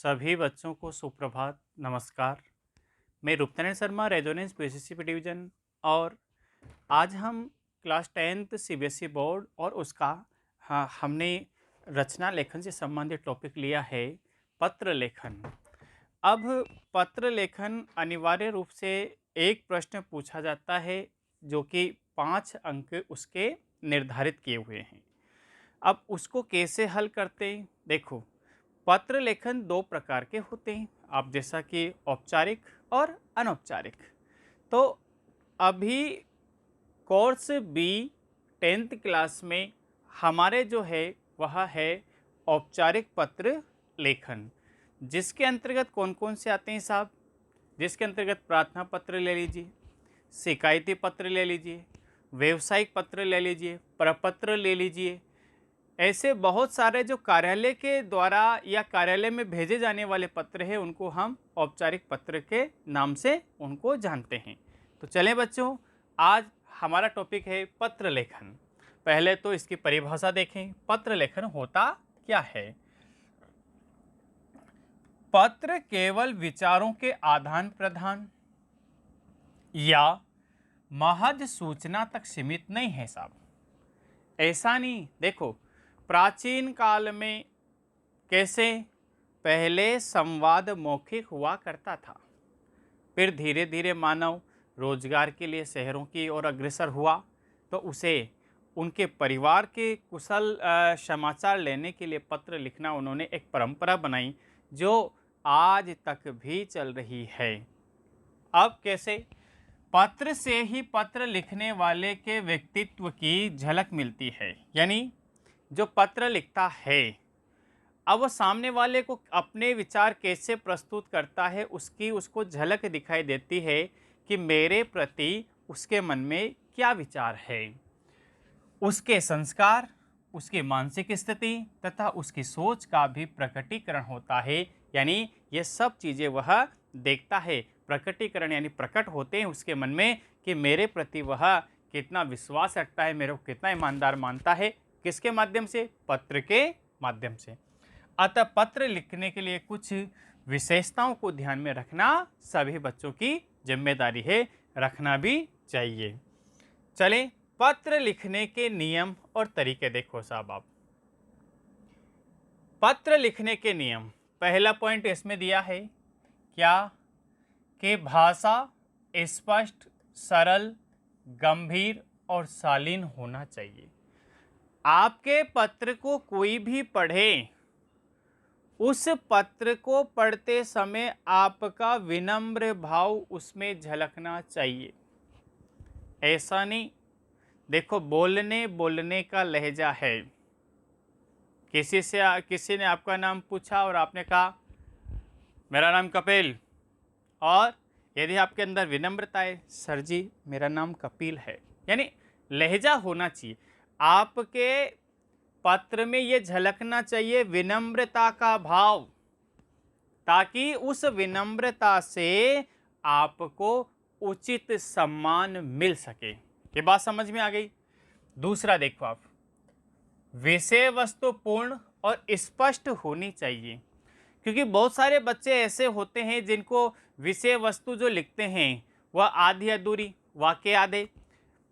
सभी बच्चों को सुप्रभात, नमस्कार। मैं Rupnarayan Sharma, Resonance PCC division. और आज हम क्लास 10th सीबीएसई बोर्ड और उसका हमने रचना लेखन से संबंधित टॉपिक लिया है, पत्र लेखन। अब पत्र लेखन अनिवार्य रूप से एक प्रश्न पूछा जाता है जो कि 5 अंक उसके निर्धारित किए हुए हैं। अब उसको कैसे हल करते हैं? देखो, पत्र लेखन 2 प्रकार के होते हैं, आप जैसा कि औपचारिक और अनौपचारिक। तो अभी कोर्स बी 10th क्लास में हमारे जो है वह है औपचारिक पत्र लेखन, जिसके अंतर्गत कौन-कौन से आते हैं साहब? जिसके अंतर्गत प्रार्थना पत्र ले लीजिए, शिकायती पत्र ले लीजिए, व्यावसायिक पत्र ले लीजिए, प्रपत्र ले लीजिए। ऐसे बहुत सारे जो कार्यालय के द्वारा या कार्यालय में भेजे जाने वाले पत्र हैं, उनको हम औपचारिक पत्र के नाम से उनको जानते हैं। तो चलें बच्चों, आज हमारा टॉपिक है पत्र लेखन। पहले तो इसकी परिभाषा देखें, पत्र लेखन होता क्या है? पत्र केवल विचारों के आदान प्रदान या महज सूचना तक सीमित नहीं है साहब। ऐसा नहीं। देखो, प्राचीन काल में कैसे पहले संवाद मौखिक हुआ करता था, फिर धीरे धीरे मानव रोजगार के लिए शहरों की ओर अग्रसर हुआ, तो उसे उनके परिवार के कुशल समाचार लेने के लिए पत्र लिखना उन्होंने एक परंपरा बनाई, जो आज तक भी चल रही है। अब कैसे? पत्र से ही पत्र लिखने वाले के व्यक्तित्व की झलक मिलती है। यानी जो पत्र लिखता है, अब वो सामने वाले को अपने विचार कैसे प्रस्तुत करता है, उसकी उसको झलक दिखाई देती है कि मेरे प्रति उसके मन में क्या विचार है। उसके संस्कार, उसकी मानसिक स्थिति तथा उसकी सोच का भी प्रकटीकरण होता है। यानी ये सब चीज़ें वह देखता है। प्रकटीकरण यानी प्रकट होते हैं उसके मन में कि मेरे प्रति वह कितना विश्वास रखता है, मेरे को कितना ईमानदार मानता है। किसके माध्यम से? पत्र के माध्यम से। अतः पत्र लिखने के लिए कुछ विशेषताओं को ध्यान में रखना सभी बच्चों की जिम्मेदारी है, रखना भी चाहिए। चलें, पत्र लिखने के नियम और तरीके देखो साहब। आप पत्र लिखने के नियम, पहला पॉइंट इसमें दिया है क्या? कि भाषा स्पष्ट, सरल, गंभीर और शालीन होना चाहिए। आपके पत्र को कोई भी पढ़े, उस पत्र को पढ़ते समय आपका विनम्र भाव उसमें झलकना चाहिए। ऐसा नहीं, देखो बोलने का लहजा है। किसी ने आपका नाम पूछा और आपने कहा मेरा नाम कपिल, और यदि आपके अंदर विनम्रता है, सर जी मेरा नाम कपिल है, यानी लहजा होना चाहिए। आपके पत्र में ये झलकना चाहिए विनम्रता का भाव, ताकि उस विनम्रता से आपको उचित सम्मान मिल सके। ये बात समझ में आ गई? दूसरा देखो आप, विषय वस्तु पूर्ण और स्पष्ट होनी चाहिए, क्योंकि बहुत सारे बच्चे ऐसे होते हैं जिनको विषय वस्तु जो लिखते हैं वह आधी अधूरी, वाक्य आधे,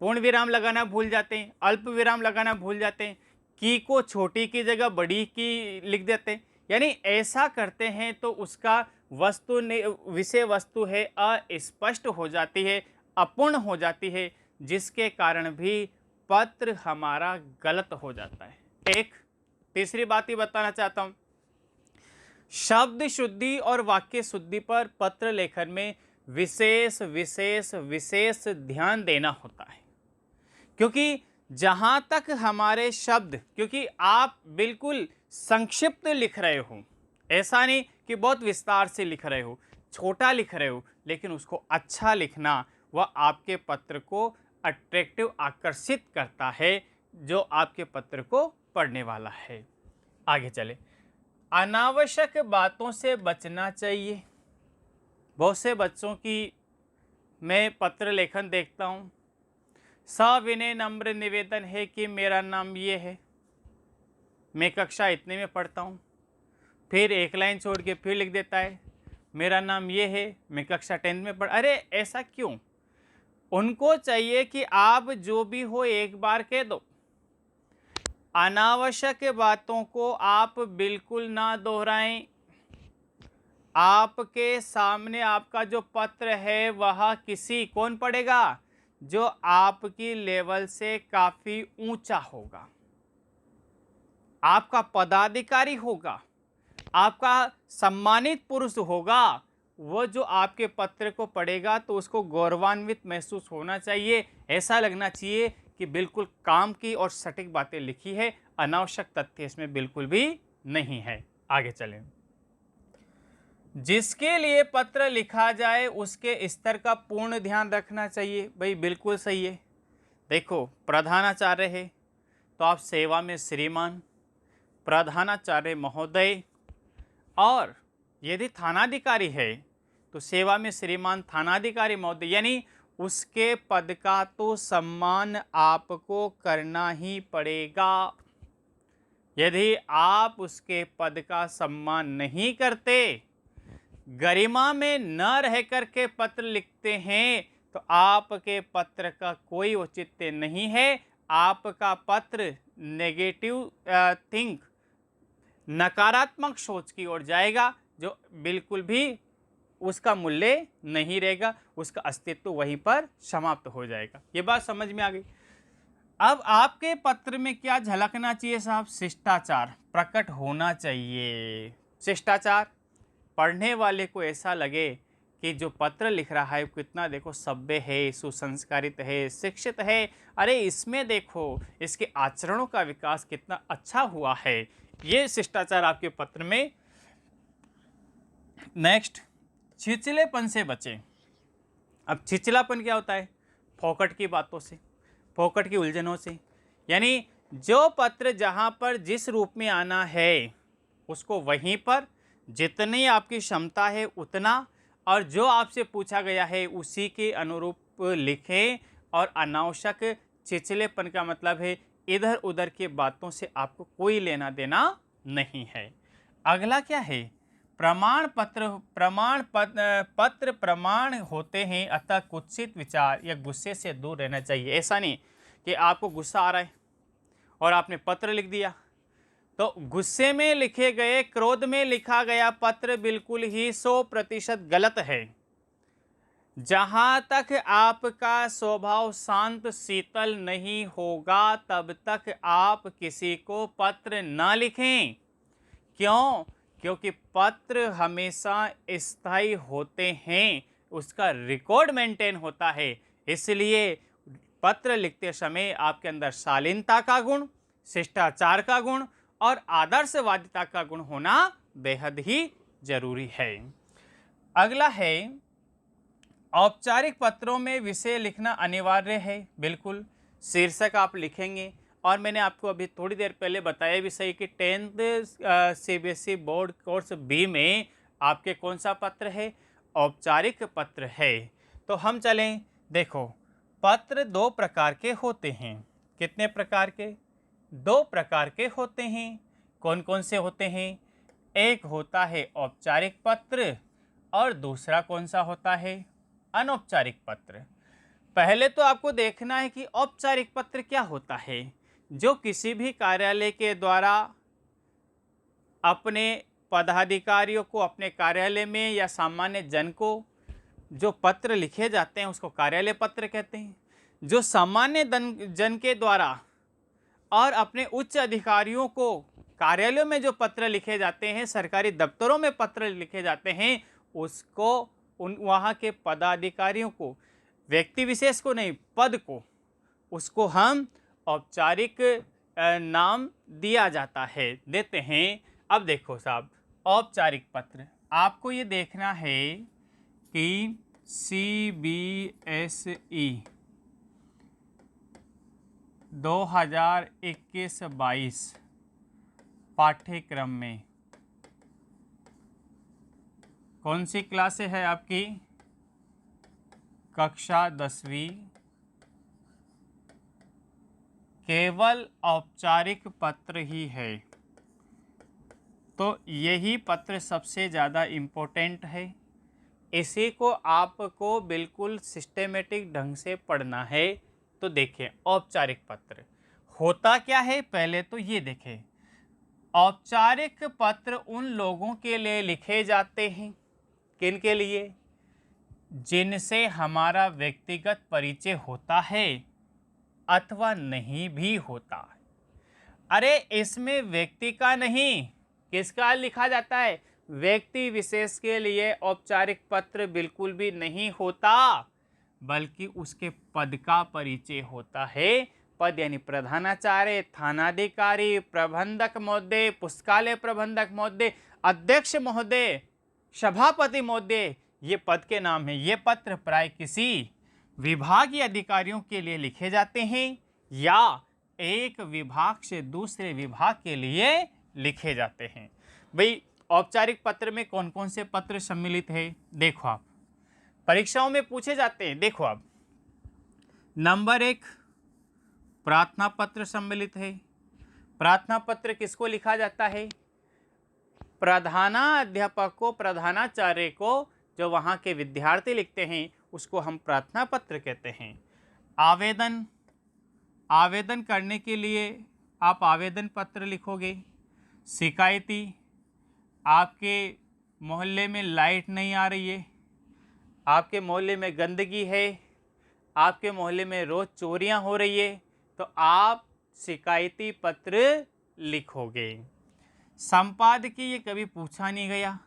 पूर्ण विराम लगाना भूल जाते हैं, अल्प विराम लगाना भूल जाते हैं, की को छोटी की जगह बड़ी की लिख देते हैं। यानी ऐसा करते हैं तो उसका विषय वस्तु है अस्पष्ट हो जाती है, अपूर्ण हो जाती है, जिसके कारण भी पत्र हमारा गलत हो जाता है। एक तीसरी बात ही बताना चाहता हूं, शब्द शुद्धि और वाक्य शुद्धि पर पत्र लेखन में विशेष विशेष विशेष ध्यान देना होता है। क्योंकि जहां तक हमारे शब्द, क्योंकि आप बिल्कुल संक्षिप्त लिख रहे हो, ऐसा नहीं कि बहुत विस्तार से लिख रहे हो, छोटा लिख रहे हो, लेकिन उसको अच्छा लिखना वह आपके पत्र को अट्रैक्टिव, आकर्षित करता है, जो आपके पत्र को पढ़ने वाला है। आगे चले, अनावश्यक बातों से बचना चाहिए। बहुत से बच्चों की मैं पत्र लेखन देखता हूँ, सविनय नम्र निवेदन है कि मेरा नाम ये है, मैं कक्षा इतने में पढ़ता हूँ, फिर एक लाइन छोड़ के फिर लिख देता है मेरा नाम ये है, मैं कक्षा 10 में पढ़। अरे ऐसा क्यों? उनको चाहिए कि आप जो भी हो एक बार कह दो, अनावश्यक बातों को आप बिल्कुल ना दोहराएं। आपके सामने आपका जो पत्र है वह किसी कौन पढ़ेगा? जो आपकी लेवल से काफी ऊंचा होगा, आपका पदाधिकारी होगा, आपका सम्मानित पुरुष होगा। वो जो आपके पत्र को पढ़ेगा तो उसको गौरवान्वित महसूस होना चाहिए। ऐसा लगना चाहिए कि बिल्कुल काम की और सटीक बातें लिखी है, अनावश्यक तथ्य इसमें बिल्कुल भी नहीं है। आगे चलें। जिसके लिए पत्र लिखा जाए उसके स्तर का पूर्ण ध्यान रखना चाहिए। भाई बिल्कुल सही है। देखो, प्रधानाचार्य है तो आप सेवा में श्रीमान, प्रधानाचार्य महोदय, और यदि थानाधिकारी है तो सेवा में श्रीमान थानाधिकारी महोदय, यानी उसके पद का तो सम्मान आपको करना ही पड़ेगा। यदि आप उसके पद का सम्मान नहीं करते, गरिमा में न रह करके पत्र लिखते हैं, तो आपके पत्र का कोई औचित्य नहीं है। आपका पत्र नेगेटिव थिंक, नकारात्मक सोच की ओर जाएगा, जो बिल्कुल भी उसका मूल्य नहीं रहेगा, उसका अस्तित्व वहीं पर समाप्त हो जाएगा। ये बात समझ में आ गई। अब आपके पत्र में क्या झलकना चाहिए साहब? शिष्टाचार प्रकट होना चाहिए। शिष्टाचार, पढ़ने वाले को ऐसा लगे कि जो पत्र लिख रहा है कितना देखो सभ्य है, सुसंस्कारित है, शिक्षित है। अरे इसमें देखो इसके आचरणों का विकास कितना अच्छा हुआ है। ये शिष्टाचार आपके पत्र में। नेक्स्ट, छिचलेपन से बचें। अब छिचलापन क्या होता है? फोकट की बातों से, फोकट की उलझनों से। यानी जो पत्र जहां पर जिस रूप में आना है उसको वहीं पर जितनी आपकी क्षमता है उतना, और जो आपसे पूछा गया है उसी के अनुरूप लिखें। और अनावश्यक छिचलेपन का मतलब है इधर उधर की बातों से आपको कोई लेना देना नहीं है। अगला क्या है? प्रमाण पत्र। पत्र प्रमाण होते हैं, अतः कुत्सित विचार या गुस्से से दूर रहना चाहिए। ऐसा नहीं कि आपको गुस्सा आ रहा है और आपने पत्र लिख दिया, तो गुस्से में लिखे गए, क्रोध में लिखा गया पत्र बिल्कुल ही 100% गलत है। जहां तक आपका स्वभाव शांत शीतल नहीं होगा तब तक आप किसी को पत्र न लिखें। क्यों? क्योंकि पत्र हमेशा स्थायी होते हैं, उसका रिकॉर्ड मेंटेन होता है। इसलिए पत्र लिखते समय आपके अंदर शालीनता का गुण, शिष्टाचार का गुण और आदर्शवादिता का गुण होना बेहद ही जरूरी है। अगला है, औपचारिक पत्रों में विषय लिखना अनिवार्य है। बिल्कुल, शीर्षक आप लिखेंगे। और मैंने आपको अभी थोड़ी देर पहले बताया भी सही कि 10th CBSE board course B में आपके कौन सा पत्र है? औपचारिक पत्र है। तो हम चलें। देखो, पत्र दो प्रकार के होते हैं। कितने प्रकार के? दो प्रकार के होते हैं। कौन कौन से होते हैं? एक होता है औपचारिक पत्र और दूसरा कौन सा होता है? अनौपचारिक पत्र। पहले तो आपको देखना है कि औपचारिक पत्र क्या होता है। जो किसी भी कार्यालय के द्वारा अपने पदाधिकारियों को अपने कार्यालय में या सामान्य जन को जो पत्र लिखे जाते हैं उसको कार्यालय पत्र कहते हैं। जो सामान्य जन के द्वारा और अपने उच्च अधिकारियों को कार्यालयों में जो पत्र लिखे जाते हैं, सरकारी दफ्तरों में पत्र लिखे जाते हैं, उसको उन वहाँ के पदाधिकारियों को, व्यक्ति विशेष को नहीं, पद को, उसको हम औपचारिक नाम दिया जाता है, देते हैं। अब देखो साहब, औपचारिक पत्र आपको ये देखना है कि CBSE 2021-22 पाठ्यक्रम में कौन सी क्लासे है आपकी? कक्षा 10वीं। केवल औपचारिक पत्र ही है। तो यही पत्र सबसे ज़्यादा इम्पोर्टेंट है, इसी को आपको बिल्कुल सिस्टेमेटिक ढंग से पढ़ना है। तो देखें औपचारिक पत्र होता क्या है, पहले तो ये देखें। औपचारिक पत्र उन लोगों के लिए लिखे जाते हैं, किन के लिए, जिनसे हमारा व्यक्तिगत परिचय होता है अथवा नहीं भी होता है। अरे इसमें व्यक्ति का नहीं, किसका लिखा जाता है, व्यक्ति विशेष के लिए औपचारिक पत्र बिल्कुल भी नहीं होता, बल्कि उसके पद का परिचय होता है। पद यानी प्रधानाचार्य, थानाधिकारी, प्रबंधक महोदय, पुस्तकालय प्रबंधक महोदय, अध्यक्ष महोदय, सभापति महोदय, ये पद के नाम हैं। ये पत्र प्राय किसी विभागीय अधिकारियों के लिए लिखे जाते हैं या एक विभाग से दूसरे विभाग के लिए लिखे जाते हैं। भाई औपचारिक पत्र में कौन कौन से पत्र सम्मिलित है, देखो आप परीक्षाओं में पूछे जाते हैं। देखो आप, नंबर 1 प्रार्थना पत्र सम्मिलित है। प्रार्थना पत्र किसको लिखा जाता है, प्रधानाध्यापक को, प्रधानाचार्य को, जो वहाँ के विद्यार्थी लिखते हैं उसको हम प्रार्थना पत्र कहते हैं। आवेदन, आवेदन करने के लिए आप आवेदन पत्र लिखोगे। शिकायती, आपके मोहल्ले में लाइट नहीं आ रही है, आपके मोहल्ले में गंदगी है, आपके मोहल्ले में रोज़ चोरियां हो रही है, तो आप शिकायती पत्र लिखोगे। संपादकीय कभी पूछा नहीं गया।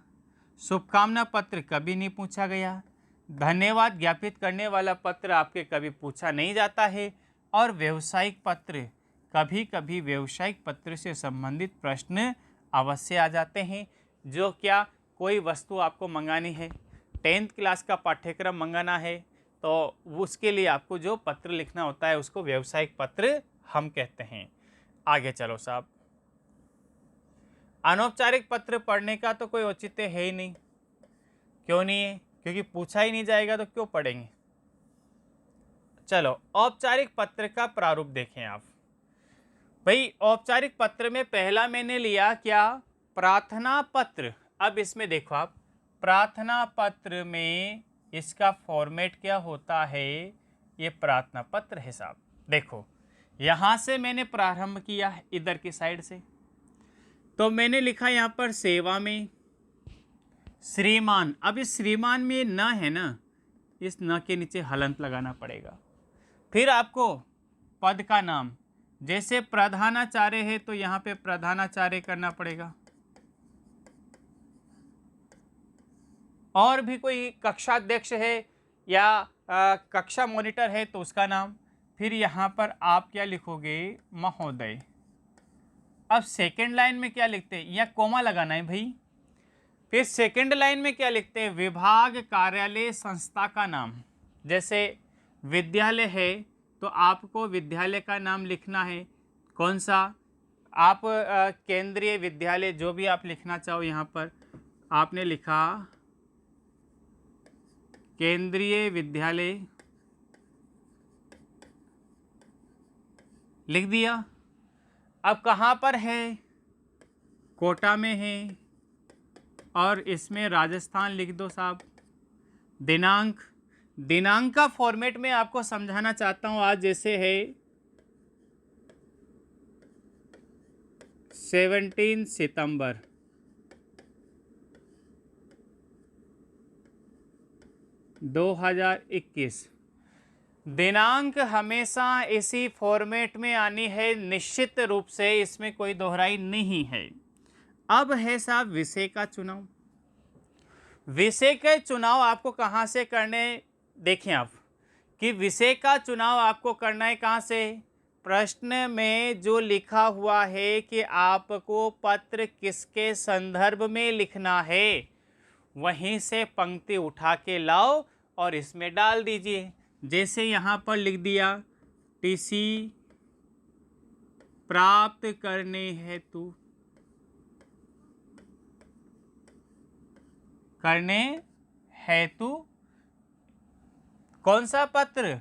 शुभकामना पत्र कभी नहीं पूछा गया। धन्यवाद ज्ञापित करने वाला पत्र आपके कभी पूछा नहीं जाता है। और व्यावसायिक पत्र, कभी कभी व्यावसायिक पत्र से संबंधित प्रश्न अवश्य आ जाते हैं। जो क्या, कोई वस्तु आपको मंगानी है, 10th क्लास का पाठ्यक्रम मंगाना है, तो उसके लिए आपको जो पत्र लिखना होता है उसको व्यावसायिक पत्र हम कहते हैं। आगे चलो साहब, अनौपचारिक पत्र पढ़ने का तो कोई औचित्य है ही नहीं। क्यों नहीं है, क्योंकि पूछा ही नहीं जाएगा तो क्यों पढ़ेंगे। चलो औपचारिक पत्र का प्रारूप देखें आप। भाई औपचारिक पत्र में पहला मैंने लिया क्या, प्रार्थना पत्र। अब इसमें देखो आप, प्रार्थना पत्र में इसका फॉर्मेट क्या होता है, ये प्रार्थना पत्र है साहब। देखो यहाँ से मैंने प्रारंभ किया इधर की साइड से, तो मैंने लिखा यहाँ पर सेवा में श्रीमान। अब इस श्रीमान में न है ना, इस न के नीचे हलंत लगाना पड़ेगा। फिर आपको पद का नाम, जैसे प्रधानाचार्य है तो यहाँ पे प्रधानाचार्य करना पड़ेगा। और भी कोई कक्षाध्यक्ष है या कक्षा मॉनिटर है तो उसका नाम। फिर यहाँ पर आप क्या लिखोगे, महोदय। अब सेकेंड लाइन में क्या लिखते हैं, या कोमा लगाना है भाई। फिर सेकेंड लाइन में क्या लिखते हैं, विभाग, कार्यालय, संस्था का नाम। जैसे विद्यालय है तो आपको विद्यालय का नाम लिखना है, कौन सा, आप केंद्रीय विद्यालय, जो भी आप लिखना चाहो। यहाँ पर आपने लिखा केंद्रीय विद्यालय, लिख दिया। अब कहाँ पर है, कोटा में है, और इसमें राजस्थान लिख दो साहब। दिनांक, दिनांक का फॉर्मेट में आपको समझाना चाहता हूँ। आज जैसे है 17 सितंबर, दो 2021। दिनांक हमेशा इसी फॉर्मेट में आनी है, निश्चित रूप से, इसमें कोई दोहराई नहीं है। अब है साहब विषय का चुनाव। विषय के चुनाव आपको कहाँ से करने, देखें आप कि विषय का चुनाव आपको करना है कहाँ से, प्रश्न में जो लिखा हुआ है कि आपको पत्र किसके संदर्भ में लिखना है, वहीं से पंक्ति उठा के लाओ और इसमें डाल दीजिए। जैसे यहाँ पर लिख दिया, टीसी प्राप्त करने हेतु, करने हेतु कौन सा पत्र,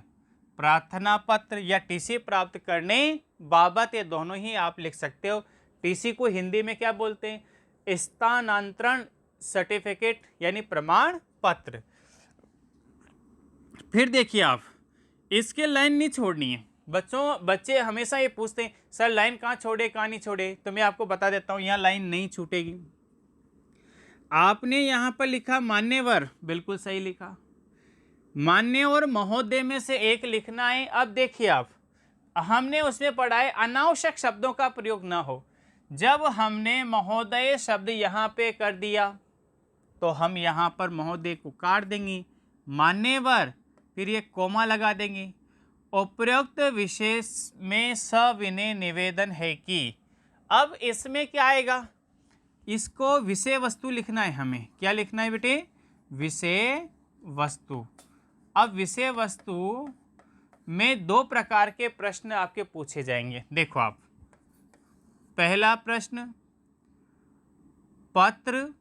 प्रार्थना पत्र, या टीसी प्राप्त करने बाबत, ये दोनों ही आप लिख सकते हो। टीसी को हिंदी में क्या बोलते हैं, स्थानांतरण सर्टिफिकेट यानी प्रमाण पत्र। फिर देखिए आप, इसके लाइन नहीं छोड़नी है। बच्चे हमेशा ये पूछते हैं सर लाइन कहाँ छोड़े कहाँ नहीं छोड़े, तो मैं आपको बता देता हूँ यहाँ लाइन नहीं छूटेगी। आपने यहाँ पर लिखा मान्यवर, बिल्कुल सही लिखा। मान्य और महोदय में से एक लिखना है। अब देखिए आप, हमने उसमें पढ़ा है अनावश्यक शब्दों का प्रयोग ना हो। जब हमने महोदय शब्द यहाँ पे कर दिया तो हम यहाँ पर महोदय को काट देंगे, मान्यवर, फिर ये कोमा लगा देंगे। उपरोक्त विशेष में सविनय निवेदन है कि, अब इसमें क्या आएगा, इसको विषय वस्तु लिखना है। हमें क्या लिखना है बेटे, विषय वस्तु। अब विषय वस्तु में दो प्रकार के प्रश्न आपके पूछे जाएंगे। देखो आप, पहला प्रश्न, पत्र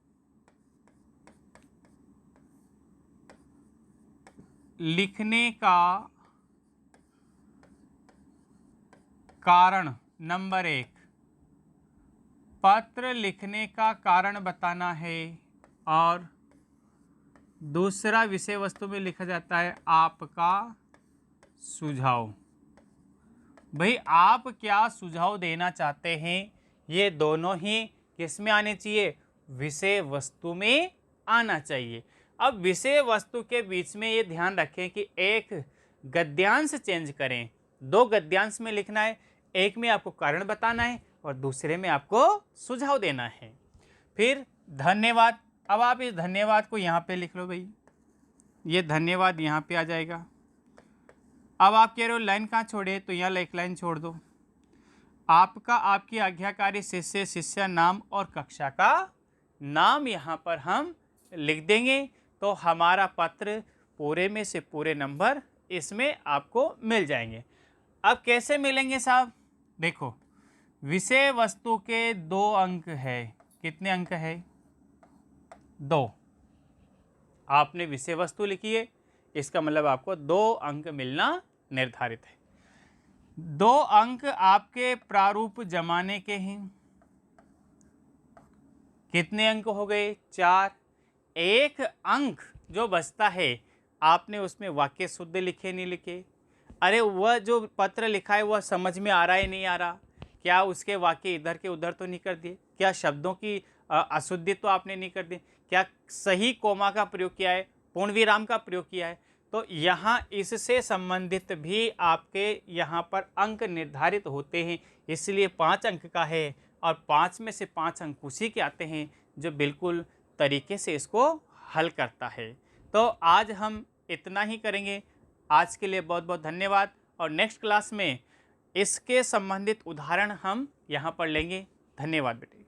लिखने का कारण, नंबर 1, पत्र लिखने का कारण बताना है। और दूसरा विषय वस्तु में लिखा जाता है आपका सुझाव। भाई आप क्या सुझाव देना चाहते हैं, ये दोनों ही किस में आने चाहिए, विषय वस्तु में आना चाहिए। अब विषय वस्तु के बीच में ये ध्यान रखें कि एक गद्यांश चेंज करें। दो गद्यांश में लिखना है, एक में आपको कारण बताना है और दूसरे में आपको सुझाव देना है। फिर धन्यवाद। अब आप इस धन्यवाद को यहाँ पे लिख लो भाई, ये धन्यवाद यहाँ पे आ जाएगा। अब आप कह रहे हो लाइन कहाँ छोड़े, तो यहाँ एक लाइन छोड़ दो। आपका, आपकी आज्ञाकारी शिष्य, शिष्य नाम और कक्षा का नाम यहाँ पर हम लिख देंगे, तो हमारा पत्र पूरे में से पूरे नंबर इसमें आपको मिल जाएंगे। अब कैसे मिलेंगे साहब, देखो विषय वस्तु के 2 अंक है। कितने अंक है, 2। आपने विषय वस्तु लिखी है, इसका मतलब आपको 2 अंक मिलना निर्धारित है। 2 अंक आपके प्रारूप जमाने के हैं। कितने अंक हो गए, 4। 1 अंक जो बचता है, आपने उसमें वाक्य शुद्ध लिखे नहीं लिखे, अरे वह जो पत्र लिखा है वह समझ में आ रहा है नहीं आ रहा, क्या उसके वाक्य इधर के उधर तो नहीं कर दिए, क्या शब्दों की अशुद्धि तो आपने नहीं कर दी, क्या सही कोमा का प्रयोग किया है, पूर्ण विराम का प्रयोग किया है। तो यहाँ इससे संबंधित भी आपके यहाँ पर अंक निर्धारित होते हैं। इसलिए 5 अंक का है और 5 में से 5 अंक उसी के आते हैं जो बिल्कुल तरीके से इसको हल करता है। तो आज हम इतना ही करेंगे। आज के लिए बहुत बहुत धन्यवाद, और नेक्स्ट क्लास में इसके संबंधित उदाहरण हम यहाँ पर लेंगे। धन्यवाद बेटे।